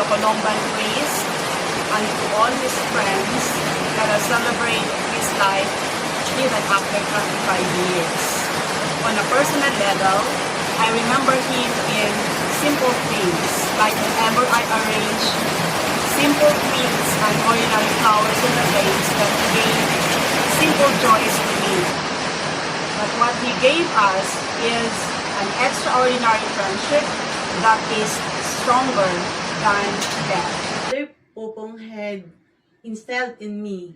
the Colomban Praise, and to all his friends that have celebrated his life even after 25 years. On a personal level, I remember him in simple things, like whenever I arrange simple meals and ordinary flowers in the vase that gave simple joys to me. But what he gave us is an extraordinary friendship that is stronger than death. Father Popong had instilled in me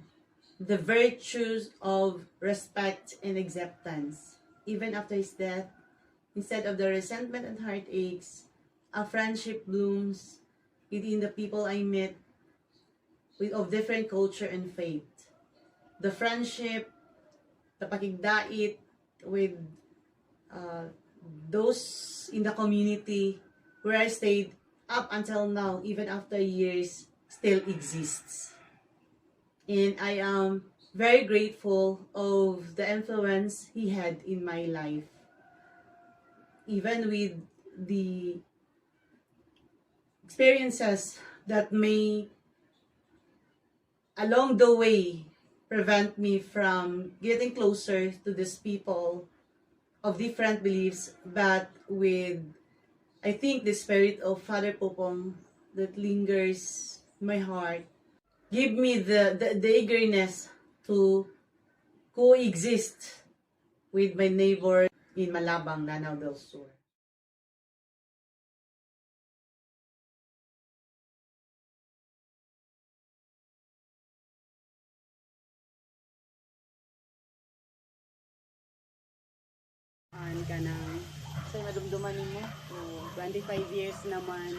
the virtues of respect and acceptance. Even after his death, instead of the resentment and heartaches, a friendship blooms within the people I met of different culture and faith. The friendship, the pakigdait with those in the community where I stayed up until now, even after years, still exists. And I am very grateful of the influence he had in my life. Even with the experiences that may along the way prevent me from getting closer to these people of different beliefs, but with, I think, the spirit of Father Popong that lingers in my heart, give me the eagerness to coexist with my neighbor in Malabang, Lanao del Sur. Ka na sa madumduman nimo. 25 years naman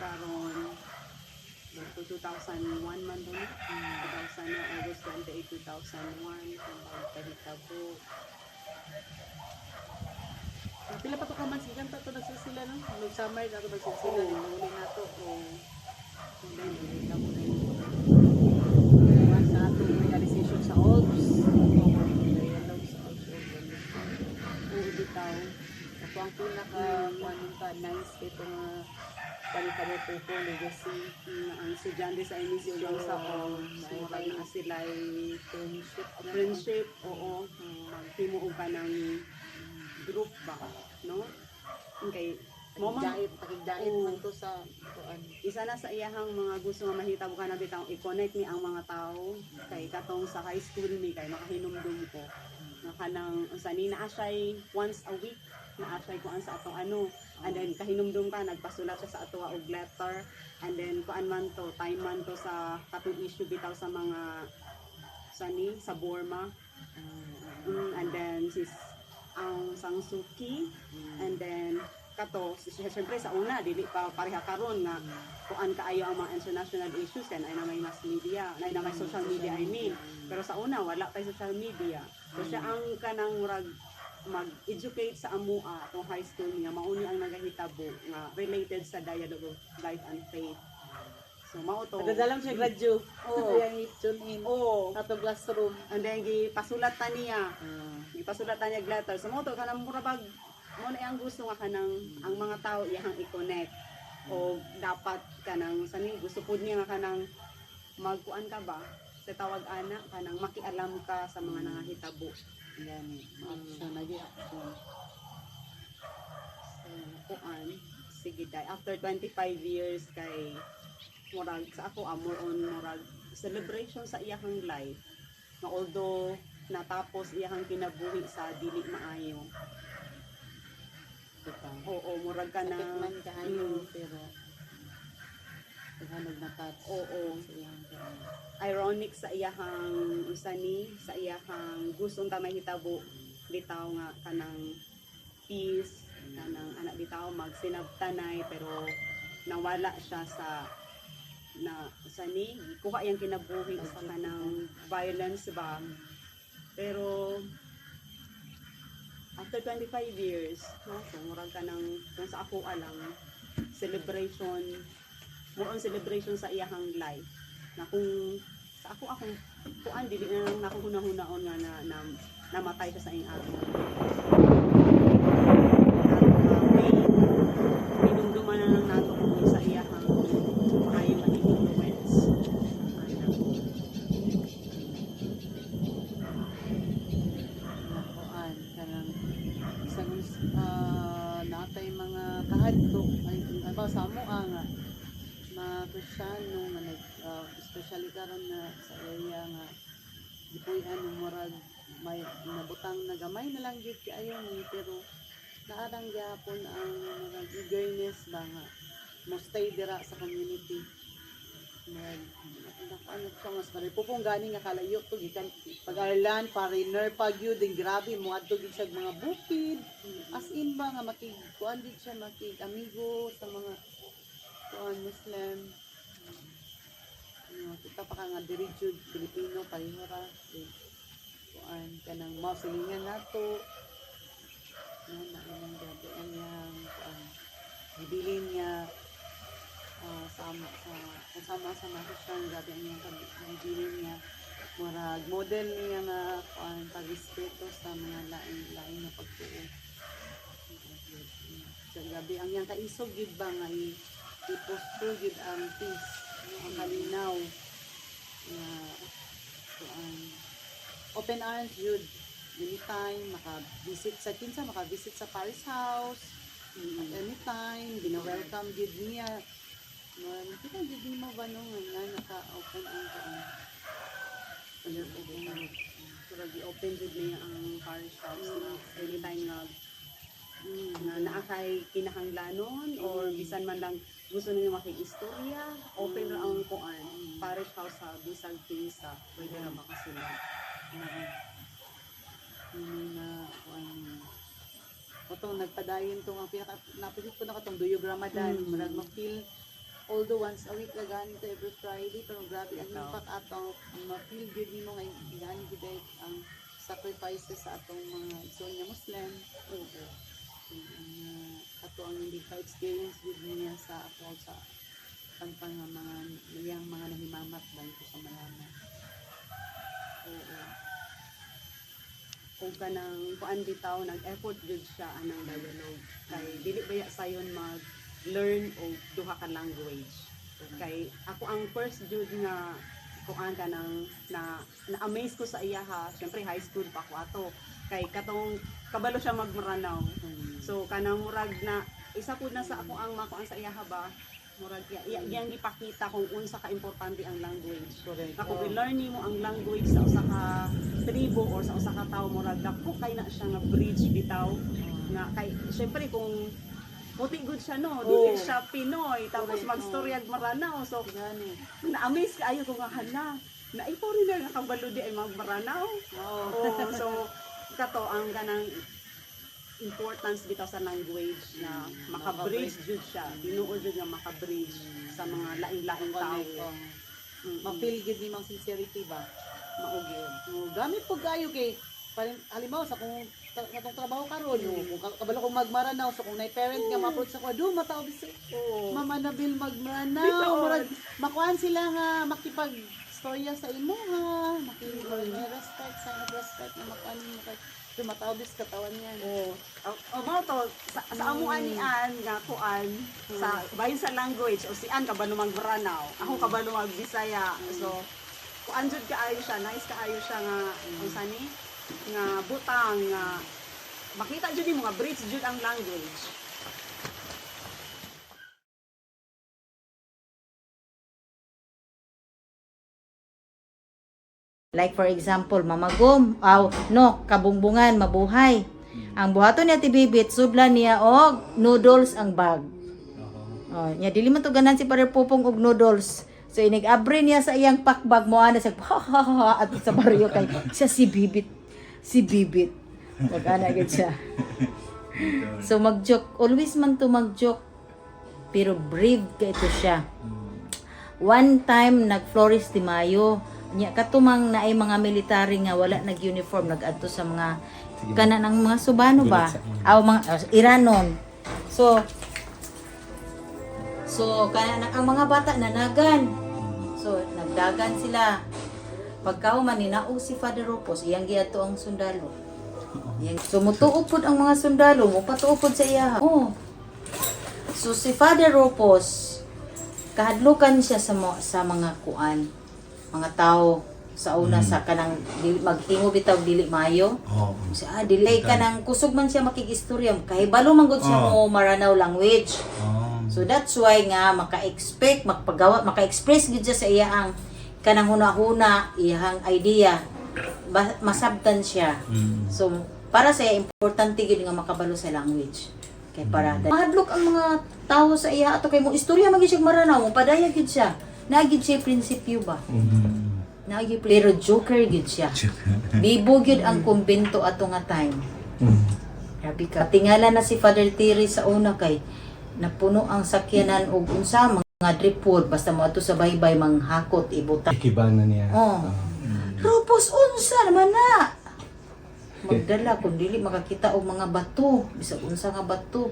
karon 2001 man doon. 2000 na August 28, 2001 kahitabo. Pila pa to ka man sigan pa to nagsisila no. Nung summer na to nagsisila ni na to o then kahitabo na yun. Sa atong realization sa Alps. Ako ang pinaka-nice ito nga pagkakabo po legacy ang estudyante sa MSU lang sa murag na sila friendship, oo, magtimuog ka ng group ba, no? Okay, pakigdait man to sa isa na sa iyahang mga gusto nga mahitabo ka na bitaw i-connect ni ang mga tao kay katong sa high school ni kay makahinumdum ko na kanang usani na asay once a week na asay kuan sa atong ano, and then kahinumdum ka nagpasulat siya sa ato og letter, and then kuan man to time man to sa katong issue bitaw sa mga sani sa Burma, and then sis ang Sangsuki, and then kato syempre sa una dili pa pareha karon nga kuan kaayo ang mga international issues kan ay na may mass media ay na may social media, I mean, pero sa una wala pa social media, so siya ang kanang murag mag-educate sa amua atong high school niya mauni ang nagahitabo nga related sa dialogue of life and faith. So mao to Nagadalam siya radyo. Oo. Yang tune in. Oo. Ato classroom. And then gipasulat ta niya. Gipasulat ta niya letter. So mao to kanang murabag mo na ang gusto nga kanang ang mga tao iyang i-connect o dapat kanang sani gusto pud niya nga kanang magkuan ka ba sa tawag ana kanang makialam ka sa mga nangahitabo. Yan, action lagi action. So, kuan, sige day. After 25 years kay murag sa ako more on murag celebration sa iyahang life. Na although natapos iyahang kinabuhi sa dili maayo. Oo, murag ka na pero tagalog na touch. Oo. Ironic sa iyahang usani, sa iyahang gustong ta mahitabo bitaw nga kanang peace, kanang anak bitaw magsinabtanay pero nawala siya sa na usani kuha yang kinabuhi sa kanang violence ba, pero after 25 years no, so murag ka ng kung sa ako alang celebration, more on celebration sa iyahang life na kung sa akong kuan dili na lang ako hunahunahon nga na namatay siya sa iyang araw. Pinumduman na lang nato kung sa iya Kristiyano nga nag especially karon na sa area nga gipuy-an ng murag may nabutang na gamay na lang gyud kaayo ni pero naarang gyapon ang murag eagerness ba nga mo stay dira sa community. Ano siya mas maripupong gani nga kalayo to gikan pag-arlan foreigner pag yun din grabe mo adto gid siya mga bukid as in ba nga makikuan gid siya amigo sa mga kuan Muslim. Kita pa ka nga diri jud Pilipino pareho ra kuan kanang mausilingan nato na ang gabi ang yang kuan gibilin niya sama sa siyang gabi ang iyang kabilin niya murag model niya nga pag-respeto sa mga lain na pagtuo sa gabi ang iyang kaisog gid ba nga i-posture gid ang peace ang kalinaw nga open arms jud anytime maka-visit sa kinsa maka-visit sa Paris House at anytime gina-welcome gid niya. Kita jadi mo ba nung nga naka-open ang open jud niya ang parish house na anytime na naakay kinahanglanon or bisan man lang gusto niyo makikistorya open ra ang kuan parish house sa bisag pinsa pwede ra makasulat na kuan Otong nagpadayon tong ang pinaka napilit ko na katong Duyog Ramadan murag ma-feel although once a week na gani to every Friday pero grabe ang impact ato ma-feel good nimo nga gani gid ang sacrifices sa atong mga igsoon nga Muslim ato ang hindi ka experience with niya sa ato sa pang mga nahimamat ba ito sa malaman kung kanang kuan bitaw nag-effort jud siya anang dialogue kay dili baya sayon mag-learn og duha ka language kay ako ang first jud nga kuan kanang na-amaze ko sa iya ha syempre high school pa ako ato kay katong kabalo siya magmaranaw so kanang murag na isa pud na sa ako ang makuan sa iya ba murag iyang gipakita kung unsa ka importante ang language. Correct. Ako i-learn nimo ang language sa usa ka tribo or sa usa ka tawo murag dako kay na siya nga bridge bitaw nga kay syempre kung puti good siya no, dili siya Pinoy tapos magstorya Maranao so na-amaze kaayo ko nga hala na foreigner nga kabalo di ay magmaranaw. So kato ang kanang importance bitaw sa language na maka-bridge jud siya. Tinuod jud nga maka-bridge sa mga lain-laing tao. Ma-feel gid ni mang sincerity ba? Mao gyud. Gamit po kayo kay halimbawa sa kung katong trabaho karon kung kabalo kong magmaranaw so kung nay parent nga ma-approach ako do mataw bisi. Mama Nabil magmaranaw murag makuan sila nga makipag storya sa imo ha. Respect sign of respect na makuan mo kay tumatawbis katawan niya. Mao to sa amuan ni Ann nga kuan sa bahin sa language o si Ann kabalo magmaranaw, ako kabalo magbisaya. So kuan jud kaayo siya, nice kaayo siya nga unsa ni nga butang nga makita jud mo nga bridge jud ang language. Like for example, mamagom, kabungbungan, mabuhay. Ang buhaton niya tibibit, sublan niya og noodles ang bag. Nya dili man to ganan si Pader Pupong og noodles. So inig-abre niya sa iyang pakbag mo ana sa at sa baryo kay siya si Bibit. Wag ana gid siya. So mag-joke, always man to mag-joke. Pero brave kay ito siya. One time nag-Flores de Mayo, nya katumang naay mga military nga wala nag-uniform nag-adto sa mga kanang mga Subano ba aw mga Iranon so kanang ang mga bata nanagan so nagdagan sila pagkahuman ni naong si Father Rupos iyang giadto ang sundalo iyang sumutuo pud ang mga sundalo mo patuo pud sa iya so si Father Rupos kahadlukan siya sa mga kuan mga tao sa una sa kanang mag-ingo bitaw dili maayo. Siya dili kanang kusog man siya makikistorya kay balo man gud siya mo Maranao language. So that's why nga maka-expect, maka-express gid siya sa iya ang kanang huna-huna, iyang idea. Masabtan siya. So para sa iya importante gid nga makabalo sa language. Kay para mahadlok ang mga tao sa iya ato kay mo istorya magid siya maranaw, mo padayag gid siya. Naagid siya prinsipyo ba? Naagid pero joker gid siya. Bibo gid ang kumbento ato nga time. Grabe ka. Tingala na si Father Terry sa una kay napuno ang sakyanan og unsa mga dripod basta mo ato sa baybay manghakot ibuta. Ikibana niya. Oh. Rupos unsa naman na. Magdala kung dili makakita og mga bato, bisag unsa nga bato.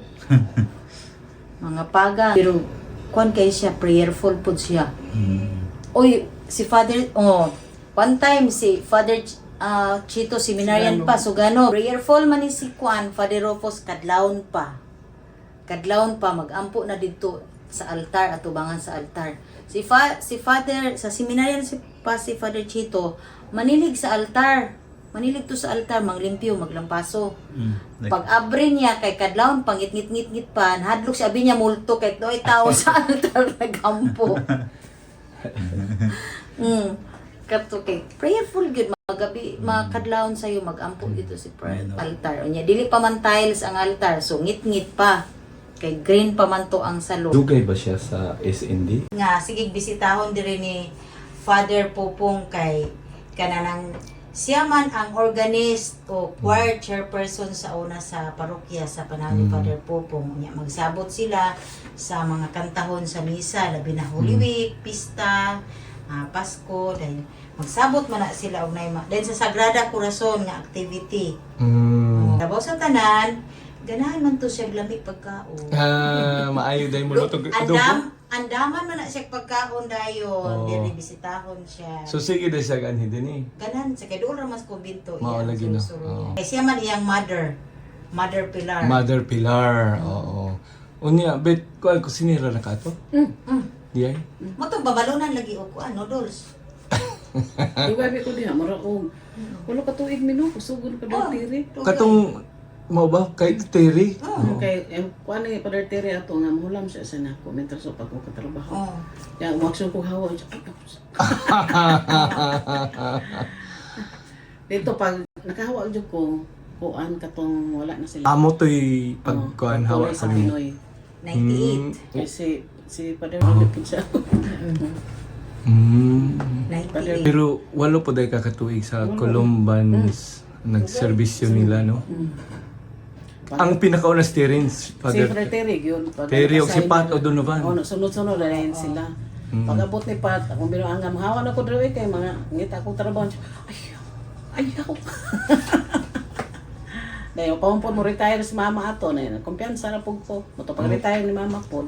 Mga paga. Pero kuan kay siya prayerful pud siya. Oy, si Father one time si Father Chito seminarian pa Sugano. Prayerful man ni si Juan Father Rufus kadlawon pa. Kadlawon pa magampo na didto sa altar at tubangan sa altar. Si Father sa seminarian si Father Chito manilig sa altar. Manilig to sa altar manglimpyo maglampaso. Pag abri niya kay kadlawon pangit-ngit-ngit pa hadlok siya abi niya multo kay doy tao sa altar nagampo. Kato kay prayerful good magabi makadlawon sayo magampo dito si altar. Unya dili pa man tiles ang altar so ngit-ngit pa. Kay green pa man to ang salo. Dugay ba siya sa SND? Nga sige bisitahon diri ni Father Popong kay kananang siya man ang organist o choir chairperson sa una sa parokya sa panahon ni Father Popong. Unya magsabot sila sa mga kantahon sa misa labi na Holy Week, pista, Pasko, dahil magsabot man na sila og naima. Then sa Sagrada Corazon nga activity. Tabaw sa tanan, ganahan man to siya lamig pagkaon. Maayo dahil mo luto. Andaman man na siya pagkaon dayon, diri bisitahon siya. So sige dahil siya ganhi din eh. Ganan sa kay duol ra mas kumbento Mao lagi na. Kay siya man iyang Mother Pilar. Mother Pilar, oo. Unya, bet ko sinira na ka to? Di ay? Mo to babalunan lagi og kuan noodles. Dugabi ko diha mura ko. Wala ka tuig mino kusugod ka daw tiri. Katong mo ba kay Terry? Kay kuan ni Father Terry ato nga mulam siya sa nako mental so pag ko katrabaho. Ya umaksyon ko hawa siya. Dito pag nakahawa jud ko kuan katong wala na sila. Amo to'y pagkuhan hawa sa sa nimo. Pinoy. 98. Kasi si Father Philip siya. 98. Pero walo po dahil kakatuig sa Columbans nagserbisyo nila, no? Ang pinakauna si Terry, Si Father Father Terry yun. Terry o si Pat O'Donovan. Sunod-sunod na rin sila. Pag-abot ni Pat, akong binuang nga, mahawa na ko drawing kay mga ngita akong trabaho. Ayaw. Dahil paumpon mo retire si mama ato na yun. Kumpiyansa na po ko. Mato pag-retire ni mama po,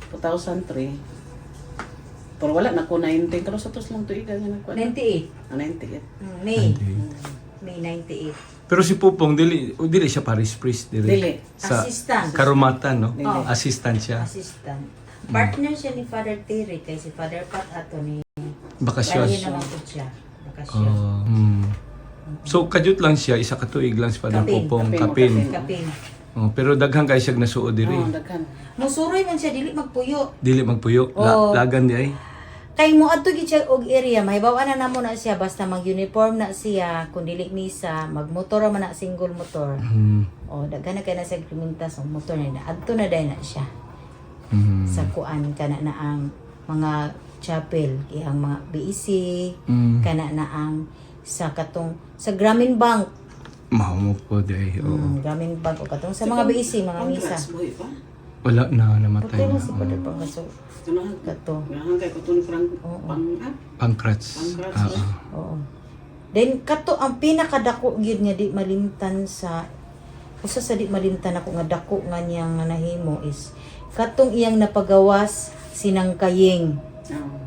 2003. Pero wala na ko 19. Pero sa tos lang tuigan nga nagkuhan. 98. 98. May 98. Pero si Pupong, dili siya parish priest. Dili. Sa Assistant. Karumatan, no? Dili. Assistant siya. Assistant. Partner siya ni Father Terry kay si Father Pat ato ni Bakasyon. Dahil naman po siya. Bakasyon. So, kadyot lang siya, isa katuig lang si Father Kapin. Pupong, Kapin. kapin. Kapin. Pero daghang kay siya nasuod diri. Daghan. Musuroy man siya dili magpuyo. Dili magpuyo, lagan di ay. Kay mo adto gid siya og area, mahibaw-an na namo na siya basta mag-uniform na siya, kun dili misa, magmotor man na single motor. O daghan na kay na sa krimintas ang motor na adto na dai na siya. Sa kuan kana na ang mga chapel, ang mga BEC, kana na ang sa katong sa Grameen Bank. Mao po di ay. Grameen Bank o katong sa mga BEC, mga misa. Wala na, namatay Patay na. na si Padre Pangaso. Kato. Gahan kay kuton frang Pancrats. Oo. Then kato ang pinakadako gyud nga di malimtan sa usa sa di malimtan ako nga dako nga niyang nahimo is katong iyang napagawas sinangkayeng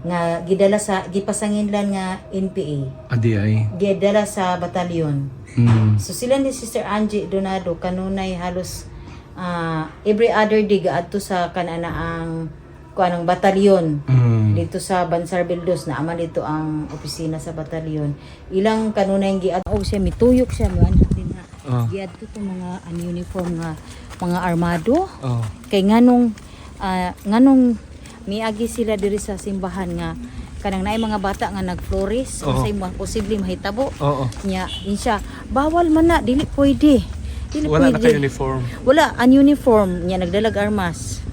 nga gidala sa gipasanginlan nga NPA. Adi ay. Gidala sa batalyon. So sila ni Sister Angie Donado kanunay halos every other day gaadto sa kanana ang kuanong batalyon dito sa Bansar Bildos na ama dito ang opisina sa batalyon. Ilang kanunay giadto siya mituyok siya mo din na. Giadto to mga uniform nga mga armado. Kay nganong nganong miagi sila diri sa simbahan nga kanang naay mga bata nga nagfloris Oo. unsay mo posible mahitabo Oo. nya insya bawal man na dili pwede Wala na kayo uniform. wala an uniform nya nagdalag armas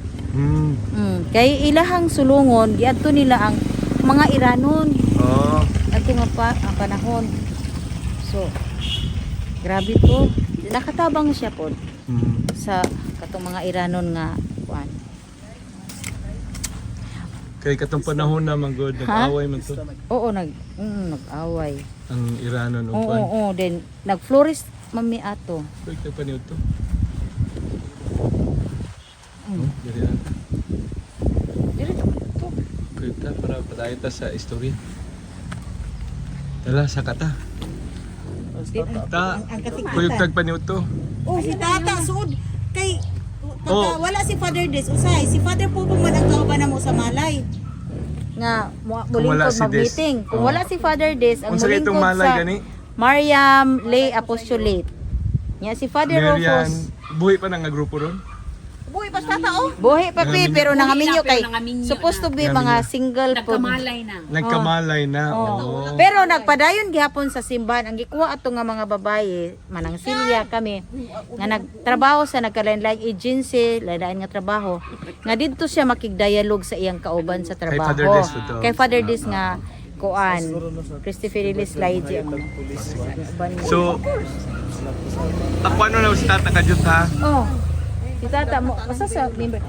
kay ilahang sulungon giadto nila ang mga Iranon Oh. ato nga ang panahon so grabe po nakatabang siya po sa katong mga Iranon nga kuan. Kay katong panahon na good nag-away man to. Oo, nag-away. Ang Iranon Oo, upan. oo, then nag-florist mami ato. Pwede pa niyo to. Dili na. Dito. Kita para padayon ta sa istorya. Dala sa kata. Ta. Kuyog pa niyo to. Oh, si Tata sud kay Oh. wala si Father Des usay si Father Pupong man ang kauban namo sa Malay nga Kung wala mulingkod si Des. mag-meeting kung Oh. wala si Father Des ang Unsa kay itong mulingkod malay sa gani? Mariam Lay Apostolate nya si Father Marian, Rufus buhi pa nga grupo ron. buhi pa Tata oh buhi pa pi pero nangaminyo kay supposed to be mga single po Nagkamalay na. Oh. Oo. Pero nagpadayon gihapon sa simbahan ang gikuha ato nga mga babaye manang silya kami nga nagtrabaho sa nagkalain-laing agency lain nga trabaho nga didto siya makigdialog sa iyang kauban sa trabaho Father Des po to. kay Father Des nga kuan Christy Ferilis Laiji ang So, ako ano na si Tata Kajut ha? oh si Tata mo basta sa member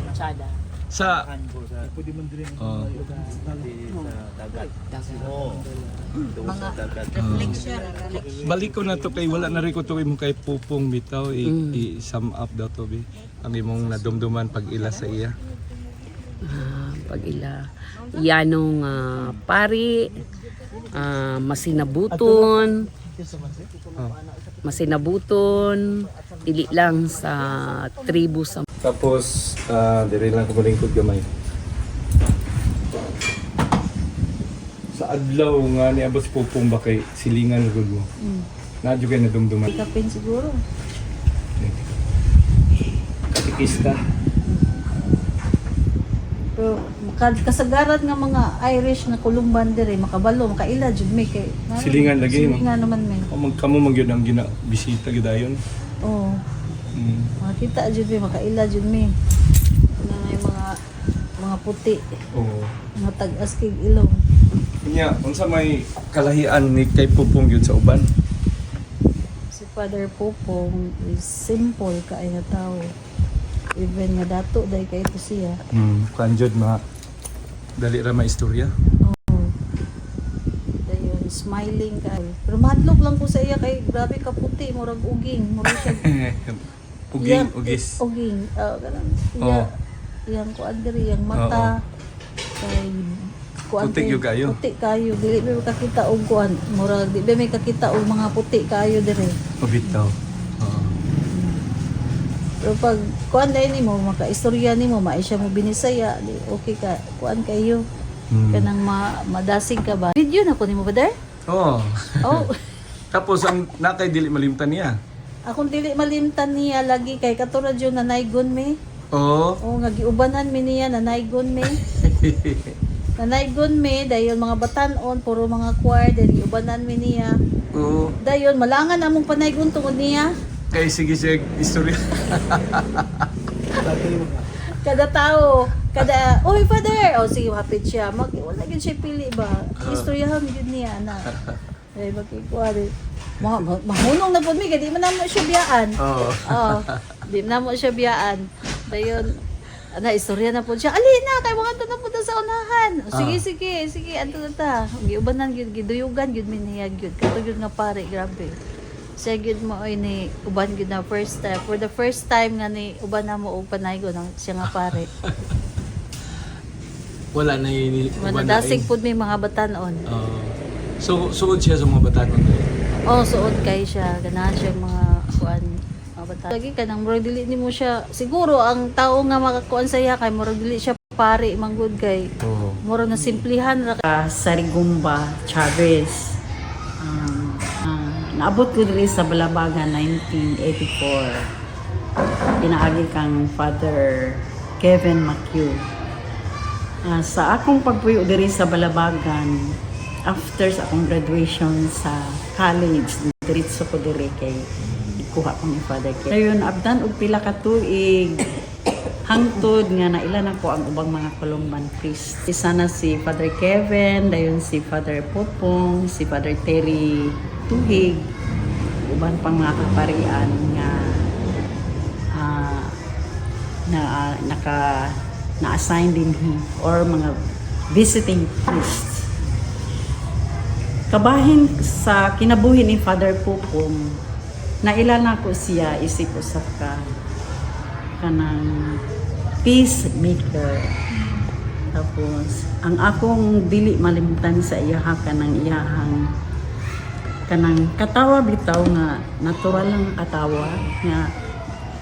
Sa Oh. mga reflection Balik ko na to kay wala na rin ko to mo kay Pupong bitaw i-sum up daw to be ang imong nadumduman pag ila sa iya. Pag ila yanong pari masinabuton Oh. masinabuton dili lang sa tribu sa Tapos dire lang ko malingkod gamay. Sa adlaw nga ni Abos Pupong ba kay silingan gud mo. Nadyo kay nadumduman. kapin siguro Katikista. pero kasagaran nga mga Irish nga kulumban dire makabalo makaila jud may kay Silingan lagi, no? silingan naman may O magkamo magyud ang gina bisita gidayon. oh makita jud may makaila jud may na may mga puti Oo. mga tag-as kay ilong Nya, unsa may kalahian ni kay Pupong gyud sa uban? si Father Popong is simple kay nga tao even nga dato dahil kay ito siya Kanjud ma dali ra maistorya. dayon smiling kay pero madlok lang ko sa iya kay grabe ka puti murag uging murag siya Uging, ugis. uging ganun Oo. yang kuan diri yang mata kay kuan Putik yung kayo. puti kayo dili may makakita og kuan murag di may makakita og mga puti kayo diri Mabitaw. pero pag kuan dai nimo makaistorya nimo maisya mo binisaya di okay ka kuan kayo kanang madasig ka ba video na ko nimo ba der Oh. oh Tapos ang nakay dili malimtan niya. akong dili malimtan niya lagi kay katulad yung nanaygon me Oo. oh nga giubanan mi niya nanaygon me nanaygon me dayon mga batanon puro mga choir dili ubanan mi niya Oo. dayon malangan among panaygon tungod niya Kay sige siya istorya. kada tao kada oy father oh sige hapit siya wala gyud siya pili ba istoryahan gyud niya na ay magkikuari mahunong na pud mi kay di man namo siya biyaan Oo. oh di man namo siya biyaan dayon ana istorya na pud siya ali na kay mga na pud sa unahan sige sige adto na ta giubanan gyud giduyugan gyud mi niya gyud kato gyud nga pare grabe siya gyud mo oy ni uban gyud na first time for the first time nga ni uban na mo og panaygo nang siya nga pare Wala na yun. manadasig pud may mga batanon So, suod siya sa mga batanon. oh suod kay siya ganahan siya mga kuan mga batanon lagi ka nang murag dili nimo siya siguro ang tao nga makakuan sa iya kay murag dili siya pare manggod kay Oo. murag na simplihan ra Sarigumba Chavez. Naabot ko rin sa Balabagan 1984. Pinaagi kang Father Kevin Macue. Sa akong pagpuyo diri sa Balabagan, after sa akong graduation sa college, diretso ko diri kay ikuha ko ni Father Kevin. Dayon abdan og pila ka tuig hangtod nga nailan ako ang ubang mga Columban priest. Isa na si Father Kevin, dayon si Father Popong, si Father Terry Tuhig, uban pang mga kaparian nga na-assign din or mga visiting priests. Kabahin sa kinabuhi ni Father Popong, nailala ko siya isip ko sa kanang peacemaker. Tapos ang akong dili malimtan sa iyaha kanang katawa bitaw nga natural lang katawa nga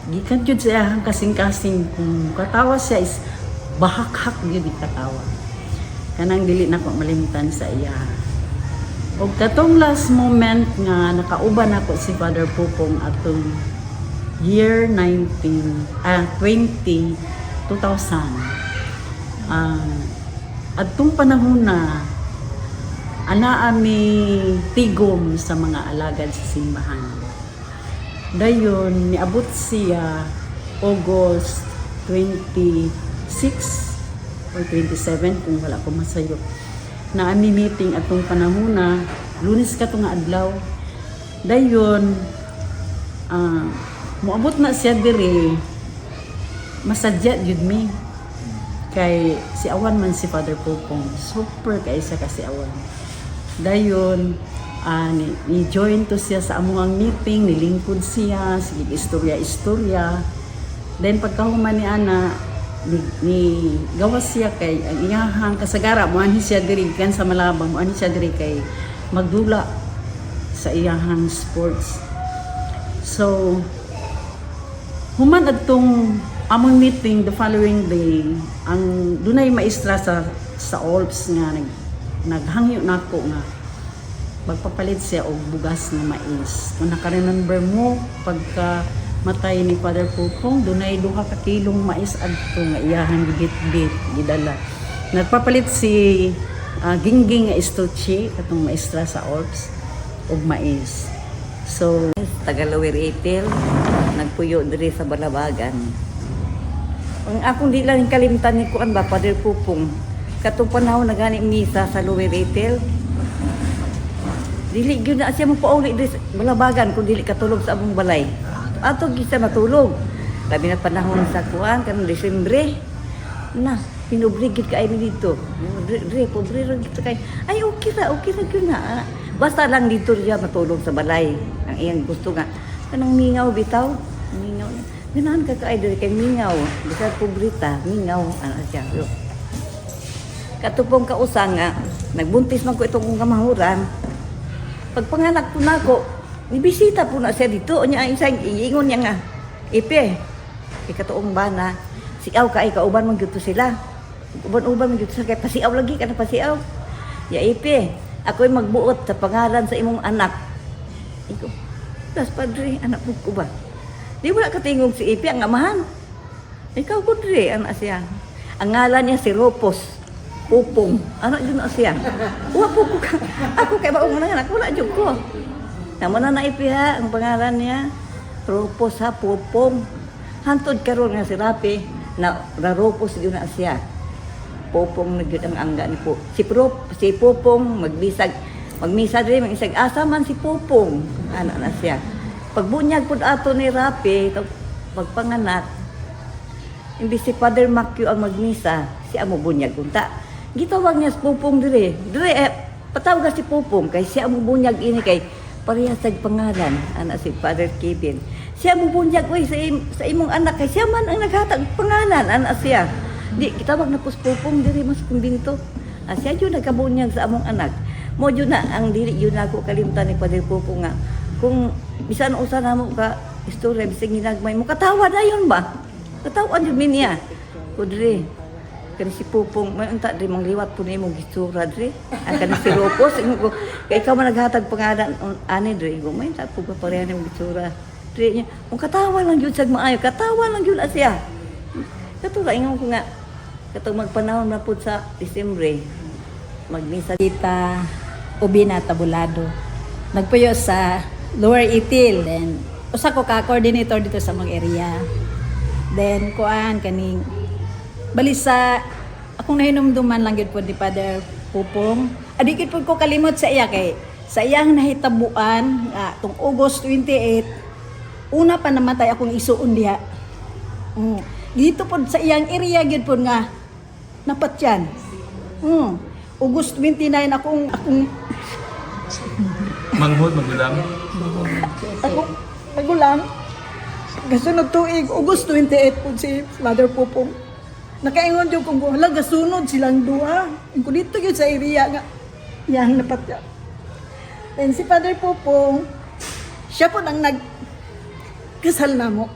gikan jud sa iyahang kasing-kasing kung katawa siya is bahak-hak gyud katawa. Kanang dili na ko malimtan sa iyaha. Og katong last moment nga nakauban ako si Father Popong atong year 2000 adtong panahon na anaa mi tigom sa mga alagad sa simbahan. Dayon niabot siya August 26 or 27 kung wala ko masayop. Na ami meeting atong panahon na Lunes ka nga adlaw. Dayon moabot na siya diri, masadya jud mi kay si awan man si Father Popong, super kaysa ka si awan. Dayon ni join to siya sa among meeting, nilingkod siya, sige istorya. Then pagkahuman ni ana ni gawas siya kay ang iyahang kasagara mo ani siya diri kan sa Malabang, mo ani siya diri kay magdula sa iyahang sports. So human adtong among meeting the following day, ang dunay maestra sa Olps nga naghangyo nako nga magpapalit siya og bugas nga mais. Kung naka-remember mo pagka matay ni Father Popong, dunay 2 ka kilong mais adto nga iyahang gibit-bit gidala. Nagpapalit si Gingging nga Estuche katong maestra sa Olps og mais. So taga Lower Etel, nagpuyo diri sa Balabagan. Ang akong di lang kalimtan ni kuan ba Father Popong, katong panahon na gani misa sa Lower Etel. Dili gyud na siya mopauli diri sa Balabagan kung dili katulog sa among balay. Ato gisa matulog. Labi na panahon sa kuan kanang Disyembre. Na pinubligid ka ay dito. Pobre ra gito kay. Ay okay ra gyud na. Basta lang dito siya matulog sa balay. Ang iyang gusto nga kanang mingaw bitaw. Mingaw. Ganahan ka kay diri kay mingaw. Bisa pobrita, mingaw ana siya. Katupong kausang nga nagbuntis man ko itong kamahuran. Pagpanganak po na ako, nibisita po na siya dito. Niya ang isang iingon niya nga, Ipe, ikatuong bana, siaw ka ay kauban man gito sila. Uban-uban man gito sila, kaya pasiaw lagi ka na pasiaw. Ya Ipe, ako'y magbuot sa pangalan sa imong anak. Iko, das padre, anak mo ko ba? Di wala katingog si Ipe, ang amahan. Ikaw ko dre, anak siya. Ang ngalan niya si Ropos. Popong. Ano yun na siya? Uwa po ka. Ako kay baong anak, wala dyan ko. Naman na naipiha, ang pangalan niya, Ropos ha, Popong. Hantod karon nga si Rapi, na Ropos yun na siya. Popong na yun ang angga ni po. Si Popong, magmisa rin, mag-isag asa man si Popong. Ano na siya. Pagbunyag po ato ni Rapi, pagpanganak, imbis si Father Macue ang magmisa, siya mo bunyag kunta. Gitawag niya si Popong dire. Patawag si Popong kay siya mo bunyag ini kay parehas sa pangalan ana si Father Kevin. Siya mo bunyag oy sa imong anak kay siya man ang naghatag pangalan ana siya. Di gitawag na pus Popong dire mas kumbinto. Siya jud nagkabunyag sa among anak. Mo jud na ang dili jud nako kalimtan ni Father Popong nga kung bisan usa namo ka istorya bisag ginagmay mo katawa dayon ba? Katawan jud mi niya. Kudre kan si Popong, may unta di mangliwat po na imong gistura dre. Ang kan si Ropos, kay ikaw man naghatag pangalan ani dre, may unta po ka pareha ng gistura. Dre niya, kung katawa lang yun sa maayo, katawa lang yun asya. Katulad ingon ko nga katong magpanahon na pud sa Disyembre magmisa Tita Ubina Tabulado. Nagpuyo sa Lower Itil. Then, usa ko ka-coordinator dito sa mga area. Then, kuan kaning balisa akong nahinumduman lang yun po ni Father Pupong. Adikit po ko kalimot sa iya kay sa iyang nahitabuan tong August 28 una pa namatay akong isuon diha. Dito po sa iyang area gyud po nga napatyan. August 29 akong Manghod, magulang. nagulang. Gasunod tuig, August 28 po si Father Pupong. Nakaingon yung kung hala, gasunod silang duha. Kung dito yun sa area nga, yang napatya. Then si Father Pupong, siya po nang nagkasal na mo.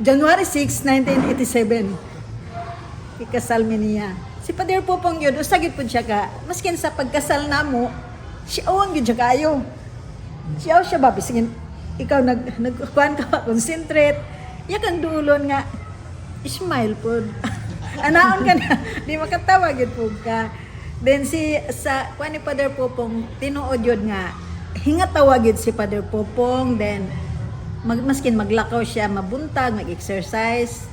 January 6, 1987. Ikasal mi niya. Si Father Pupong yun, usagit po siya ka, maskin sa pagkasal na mo, siya awang yun siya kayo. Siya ba, bisigin, ikaw nagkuhan ka, concentrate, yakan dulon nga, smile po. Anaon ka na, di makatawag yun po ka. Then sa kuhan ni Father Pupong, tinuod yun nga, hingatawag yun si Father Pupong, then, maskin maglakaw siya, mabuntag, mag-exercise,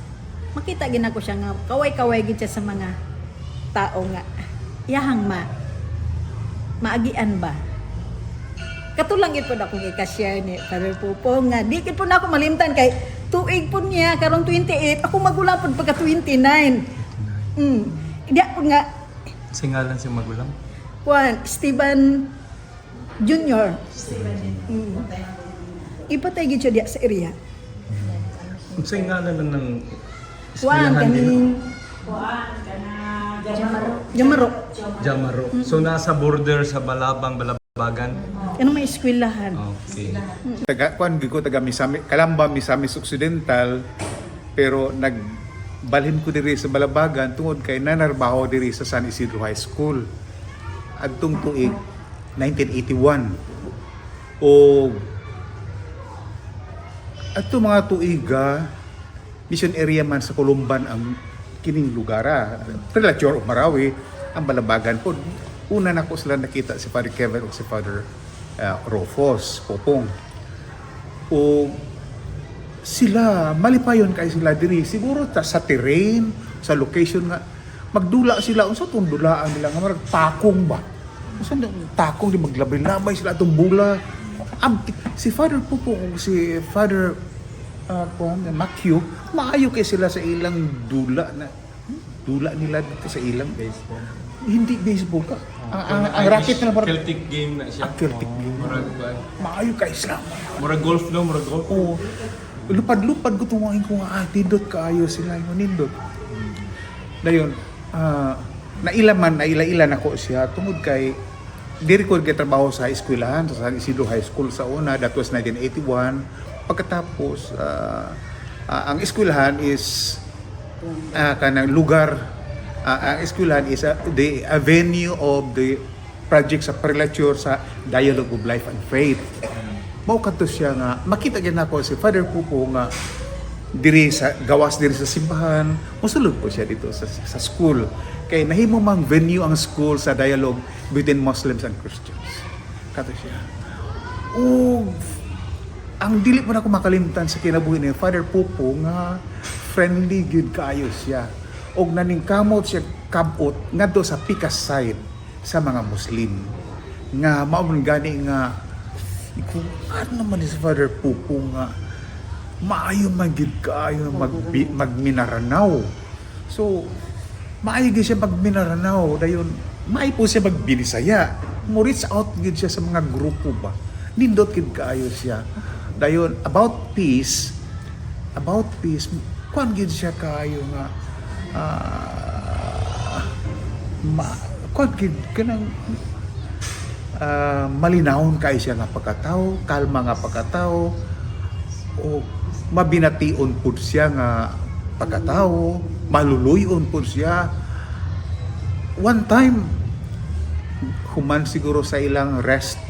makita gina ko siya nga, kaway-kaway gid siya sa mga tao nga, yahang maagian ba? Katulang gid po na akong i-share ni Father Pupong nga, di gid po na ako malimtan kay tuig po niya, karong 28, ako magulang po pagka 29. Hindi ako nga, Singalan si magulang. Stephen Jr. Ipatay gid siya diya sa area. Singalan lang ng Juan, eskwelahan din. Jamaro. Jamaro. So nasa border sa Balabagan. Ano may eskwelahan? Okay. Kuan gigo taga Misamis, Calamba, Misamis Occidental, pero nagbalhin ko diri sa Balabagan tungod kay nanarbaho diri sa San Isidro High School adtong tuig 1981. O adto mga tuiga mission area man sa Columban ang kining lugara. Prelature of Marawi ang Balabagan po. Una na ko sila nakita si Father Kevin o si Father Rufus Popong. O sila, malipayon kayo sila diri. Siguro sa terrain, sa location nga, magdula sila. Unsa itong dulaan nila nga, marag takong ba? Unsa takong di maglabay-labay sila itong bula. Si Father Popong, si Father Macchio, maayo kay sila sa ilang dula nila dito sa ilang baseball. Hindi baseball ka. Ang racket na parang Celtic game na siya. Celtic game. Maayo kay Islam. Murag golf no, murag golf. Oo. Lupad-lupad ko tumain ko nga, tindot kaayo sila yung nindot. Dayon, naila-ila ako siya tungod kay diri ko trabaho sa eskwelahan sa San Isidro High School sa una, that was 1981. Pagkatapos, ang eskwelahan is kanang lugar, ang eskwelahan is the venue of the project sa prelature sa Dialogue of Life and Faith. Mao kadto siya nga makita gyud nako si Father Pupo nga diri sa gawas diri sa simbahan, mosulod po siya dito sa school kay nahimo mang venue ang school sa dialogue between Muslims and Christians. Kadto siya. Ang dili po na ko makalimtan sa kinabuhi ni Father Pupo nga friendly gyud kaayo siya. Og naningkamot siya kabot ngadto sa pikas side sa mga Muslim nga mao man gani nga kung ano naman si Father Pupo nga maayo man gid kaayo magminaranaw. So maayo gid siya magminaranaw dayon maayo po siya magbinisaya. Mo reach out gid siya sa mga grupo ba. Nindot gid kaayo siya. Dayon about peace kuan gid siya kaayo nga kuan gid kanang malinawon kay siya nga pagkatao, kalma nga pagkatao, o mabination pud siya nga pagkatao, maluluyon pud siya. One time human siguro sa ilang rest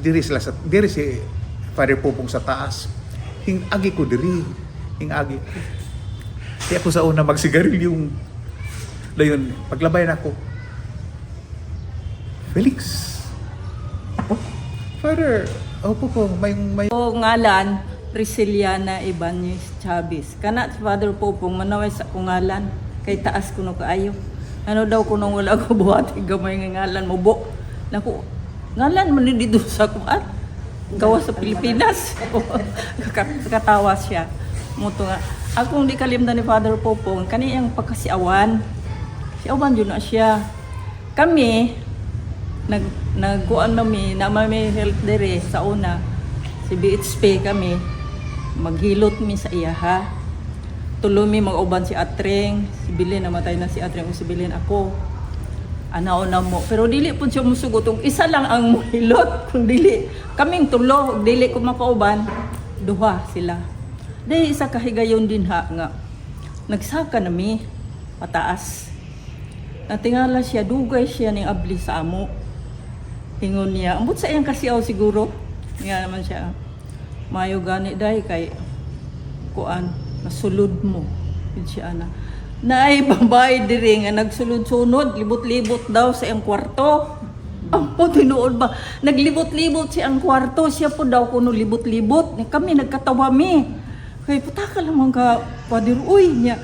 diri si Father Pupong sa taas. Hingagi ko diri, hingagi ko. Kaya ako sa una magsigarilyo. Dayon, paglabay na ako. Felix. Father, opo po, may O ngalan, Prisciliana Ibanez Chavez. Kana si Father Popong manaway sa kungalan kay taas kuno kaayo. Ano daw kuno wala ko buhati gamay nga ngalan mo bo. Naku, ngalan man ni dito sa kuan. Gawa sa Pilipinas. Katawa siya. Muto nga. Akong di kalimdan ni Father Popong kaniyang pagkasiawan. Siawan yun na siya. Kami nagkuan nami na may health dire sa una si BHP kami maghilot mi sa iya ha tulo mi mag-uban si Atreng si Bilin namatay na si Atreng o si Bilin ako anaw na mo pero dili pud siya musugot kung isa lang ang mohilot kung dili kaming tulo dili ko makauban duha sila dahil isa kahigayon din ha nga nagsaka nami pataas natingala siya dugay siya ning abli sa amo ingon niya, ambot sa iyang kasiyaw siguro. Nga naman siya, mayo gani dahi kay kuan, nasulod mo. Yun siya na. Naay babae diri nga nagsulod-sunod, libot-libot daw sa iyang kwarto. Ampo tinuod ba? Naglibot-libot siya ang kwarto, siya po daw kuno libot-libot. Kami nagkatawa mi. Kay putaka lamang ka, Father, uy niya.